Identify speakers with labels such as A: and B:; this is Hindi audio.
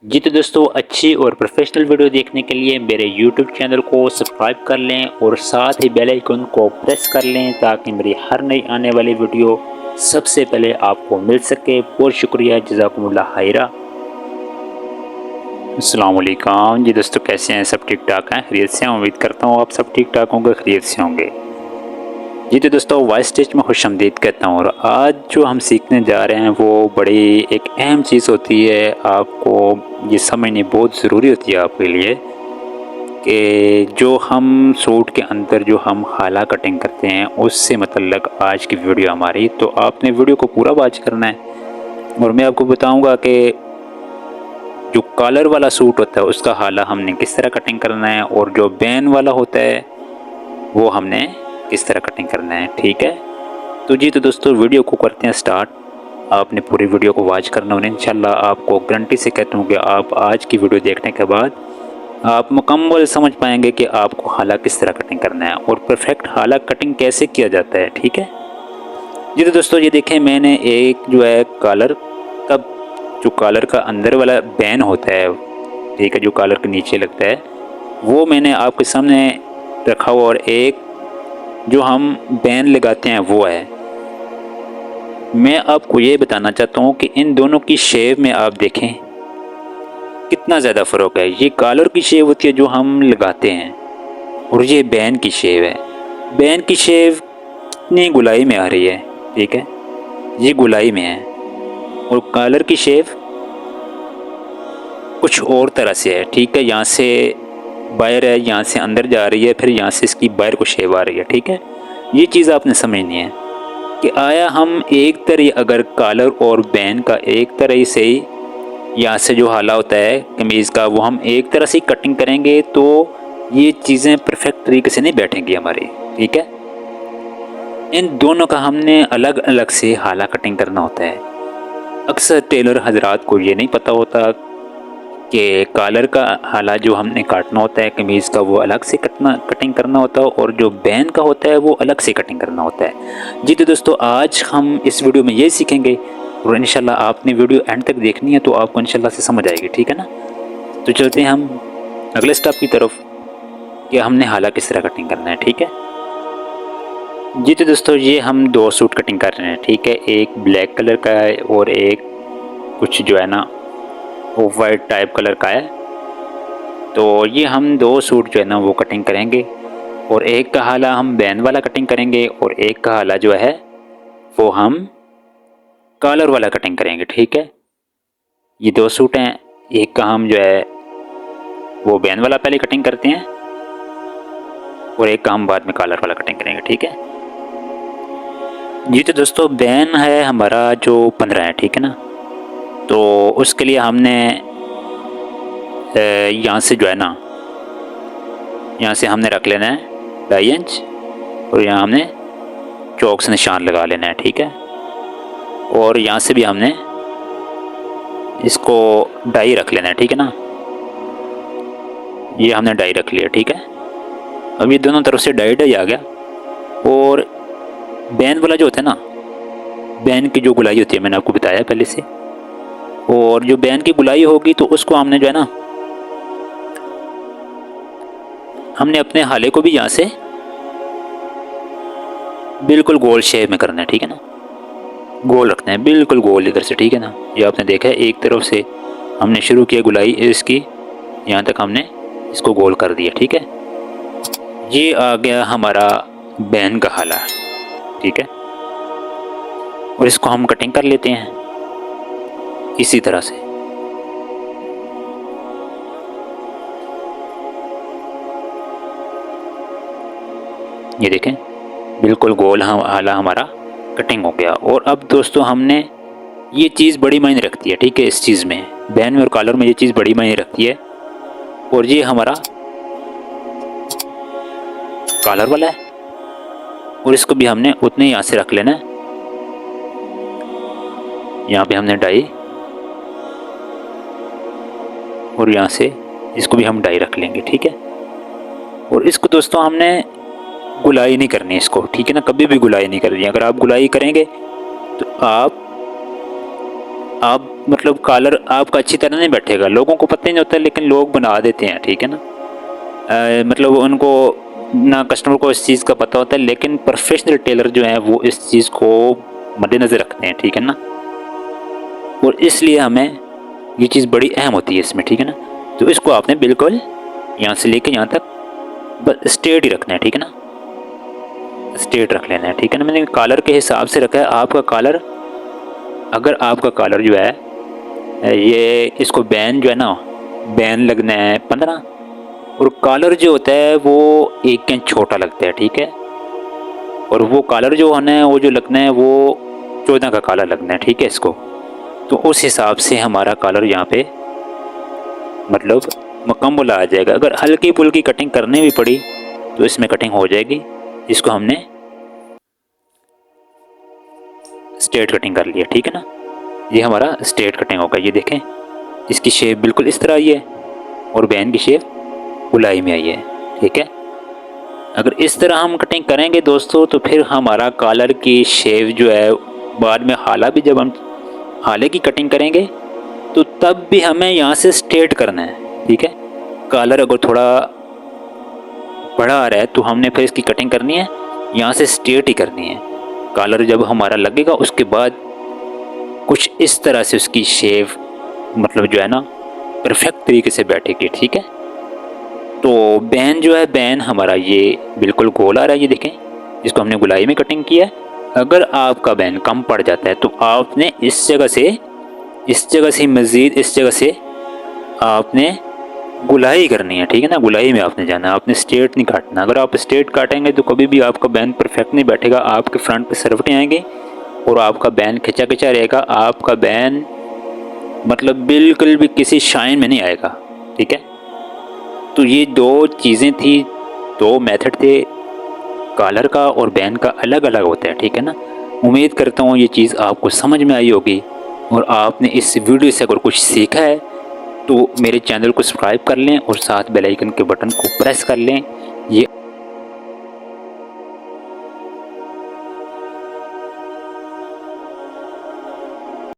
A: जी तो दोस्तों, अच्छी और प्रोफेशनल वीडियो देखने के लिए मेरे YouTube चैनल को सब्सक्राइब कर लें और साथ ही बेल आइकन को प्रेस कर लें ताकि मेरी हर नई आने वाली वीडियो सबसे पहले आपको मिल सके। बहुत शुक्रिया, जज़ाकुमुल्लाह खैरा। अस्सलाम वालेकुम। जी दोस्तों, कैसे हैं? सब ठीक ठाक हैं? खैरियत से हैं? उम्मीद करता हूँ आप सब ठीक ठाक होंगे, खैरियत से होंगे। जी तो दोस्तों, वॉइस टेस्ट में खुशामदीद कहता हूँ। और आज जो हम सीखने जा रहे हैं वो बड़ी एक अहम चीज़ होती है। आपको ये समझनी बहुत ज़रूरी होती है आपके लिए कि जो हम सूट के अंदर जो हम हाला कटिंग करते हैं उससे मतलब आज की वीडियो हमारी। तो आपने वीडियो को पूरा वॉच करना है और मैं आपको बताऊंगा कि जो कॉलर वाला सूट होता है उसका हाला हमने किस तरह कटिंग करना है और जो बैन वाला होता है वो हमने किस तरह कटिंग करना है। ठीक है, तो जी तो दोस्तों, वीडियो को करते हैं स्टार्ट। आपने पूरी वीडियो को वॉच करना और इंशाल्लाह आपको गारंटी से कहता हूँ कि आप आज की वीडियो देखने के बाद आप मुकम्मल समझ पाएंगे कि आपको हाला किस तरह कटिंग करना है और परफेक्ट हाला कटिंग कैसे किया जाता है। ठीक है जी तो दोस्तों, ये देखें, मैंने एक जो है कॉलर का जो कॉलर का अंदर वाला बैन होता है, ठीक है, जो कॉलर के नीचे लगता है, वो मैंने आपके सामने रखा हुआ और एक जो हम बैन लगाते हैं वो है। मैं आपको ये बताना चाहता हूँ कि इन दोनों की शेप में आप देखें कितना ज़्यादा फ़र्क है। ये कॉलर की शेप होती है जो हम लगाते हैं और ये बैन की शेप है। बैन की शेप इतनी गुलाई में आ रही है, ठीक है, ये गुलाई में है, और कॉलर की शेप कुछ और तरह से है। ठीक है, यहाँ से बाहर है, यहाँ से अंदर जा रही है, फिर यहाँ से इसकी बाहर को शेप आ रही है। ठीक है, ये चीज़ आपने समझनी है कि आया हम एक तरह अगर कॉलर और बैन का एक तरह से ही यहाँ से जो हाला होता है कमीज़ का वो हम एक तरह से कटिंग करेंगे तो ये चीज़ें परफेक्ट तरीके से नहीं बैठेंगी हमारी। ठीक है, इन दोनों का हमने अलग अलग से हाला कटिंग करना होता है। अक्सर टेलर हजरात को ये नहीं पता होता कि कॉलर का हाला जो हमने काटना होता है कमीज़ का वो अलग से कटिंग करना होता है और जो बैन का होता है वो अलग से कटिंग करना होता है। जी तो दोस्तों, आज हम इस वीडियो में ये सीखेंगे और इंशाल्लाह आपने वीडियो एंड तक देखनी है तो आपको इंशाल्लाह से समझ आएगी। ठीक है ना, तो चलते हैं हम अगले स्टेप की तरफ कि हमने हाला किस तरह कटिंग करना है। ठीक है जी तो दोस्तों, ये हम दो सूट कटिंग कर रहे हैं। ठीक है, एक ब्लैक कलर का है और एक कुछ जो है ना ऑफ वाइट टाइप कलर का है। तो ये हम दो सूट जो है ना वो कटिंग करेंगे और एक का हाला हम बैन वाला कटिंग करेंगे और एक का हाला जो है वो हम कॉलर वाला कटिंग करेंगे। ठीक है, ये दो सूट हैं, एक का हम जो है वो बैन वाला पहले कटिंग करते हैं और एक का हम बाद में कॉलर वाला कटिंग करेंगे। ठीक है जी तो दोस्तों, बैन है हमारा जो 15 है, ठीक है ना, तो उसके लिए हमने यहाँ से जो है ना, यहाँ से हमने रख लेना है 2.5 इंच और यहाँ हमने चौक से निशान लगा लेना है। ठीक है, और यहाँ से भी हमने इसको 2.5 रख लेना है। ठीक है ना, ये हमने 2.5 रख लिया। ठीक है, अब ये दोनों तरफ से 2.5 आ गया। और बैन वाला जो होता है ना, बैन की जो गुलाई होती है मैंने आपको बताया पहले से, और जो बैन की गुलाई होगी तो उसको हमने जो है ना, हमने अपने हाले को भी यहाँ से बिल्कुल गोल शेप में करना है। ठीक है ना, गोल रखना है, बिल्कुल गोल इधर से। ठीक है ना, ये आपने देखा है एक तरफ से हमने शुरू किया गुलाई इसकी, यहाँ तक हमने इसको गोल कर दिया। ठीक है, ये आ गया हमारा बैन का हाला। ठीक है, और इसको हम कटिंग कर लेते हैं इसी तरह से। ये देखें, बिल्कुल गोल हाला हमारा कटिंग हो गया। और अब दोस्तों, हमने ये चीज़ बड़ी मायने रखती है। ठीक है, इस चीज़ में बैन में और कॉलर में ये चीज़ बड़ी मायने रखती है। और ये हमारा कॉलर वाला है और इसको भी हमने उतने यहाँ से रख लेना है। यहाँ पे हमने 2.5 और यहाँ से इसको भी हम 2.5 रख लेंगे। ठीक है, और इसको दोस्तों हमने गुलाई नहीं करनी इसको। ठीक है ना, कभी भी गुलाई नहीं करनी। अगर आप गुलाई करेंगे तो आप आप मतलब कॉलर आपका अच्छी तरह नहीं बैठेगा, लोगों को पता ही नहीं होता लेकिन लोग बना देते हैं, ठीक है ना। मतलब उनको ना कस्टमर को इस चीज़ का पता होता है, लेकिन प्रोफेशनल टेलर जो हैं वो इस चीज़ को मद्देनज़र रखते हैं, ठीक है ना। और इसलिए हमें ये चीज़ बड़ी अहम होती है इसमें, ठीक है ना। तो इसको आपने बिल्कुल यहाँ से लेके यहाँ तक बस स्ट्रेट ही रखना है, ठीक है ना, स्ट्रेट रख लेना है, ठीक है ना। मैंने कॉलर के हिसाब से रखा है। आपका कॉलर, अगर आपका कॉलर जो है ये इसको बैन जो है ना, बैन लगना है 15, और कॉलर जो होता है वो 1 इंच छोटा लगता है, ठीक है। और वो कॉलर जो होना है वो जो लगना है वो 14 का कॉलर लगना है, ठीक है इसको। तो उस हिसाब से हमारा कॉलर यहाँ पे मतलब मुकम्मल आ जाएगा। अगर हल्की फुल्की कटिंग करनी भी पड़ी तो इसमें कटिंग हो जाएगी। इसको हमने स्ट्रेट कटिंग कर लिया, ठीक है ना। ये हमारा स्ट्रेट कटिंग होगा। ये देखें, इसकी शेप बिल्कुल इस तरह आई है और बैन की शेप गोलाई में आई है, ठीक है। अगर इस तरह हम कटिंग करेंगे दोस्तों तो फिर हमारा कॉलर की शेप जो है बाद में हाला भी, जब हम हाले की कटिंग करेंगे तो तब भी हमें यहाँ से स्ट्रेट करना है, ठीक है। कॉलर अगर थोड़ा बड़ा आ रहा है तो हमने फिर इसकी कटिंग करनी है, यहाँ से स्ट्रेट ही करनी है। कॉलर जब हमारा लगेगा उसके बाद कुछ इस तरह से उसकी शेप मतलब जो है ना परफेक्ट तरीके से बैठेगी, ठीक है। तो बैन जो है, बैन हमारा ये बिल्कुल गोल आ रहा है, ये देखें, इसको हमने गुलाई में कटिंग किया है। अगर आपका बैन कम पड़ जाता है तो आपने इस जगह से मज़ीद इस जगह से आपने गुलाई करनी है, ठीक है ना। गुलाई में आपने जाना है, आपने स्ट्रेट नहीं काटना। अगर आप स्ट्रेट काटेंगे तो कभी भी आपका बैन परफेक्ट नहीं बैठेगा, आपके फ्रंट पे सरवटें आएंगे और आपका बैन खिंचा खिंचा रहेगा। आपका बैन मतलब बिल्कुल भी किसी शाइन में नहीं आएगा, ठीक है। तो ये 2 चीज़ें थी, 2 मेथड थे, कॉलर का और बैन का अलग अलग होता है, ठीक है ना। उम्मीद करता हूँ ये चीज़ आपको समझ में आई होगी और आपने इस वीडियो से अगर कुछ सीखा है तो मेरे चैनल को सब्सक्राइब कर लें और साथ बेल आइकन के बटन को प्रेस कर लें। ये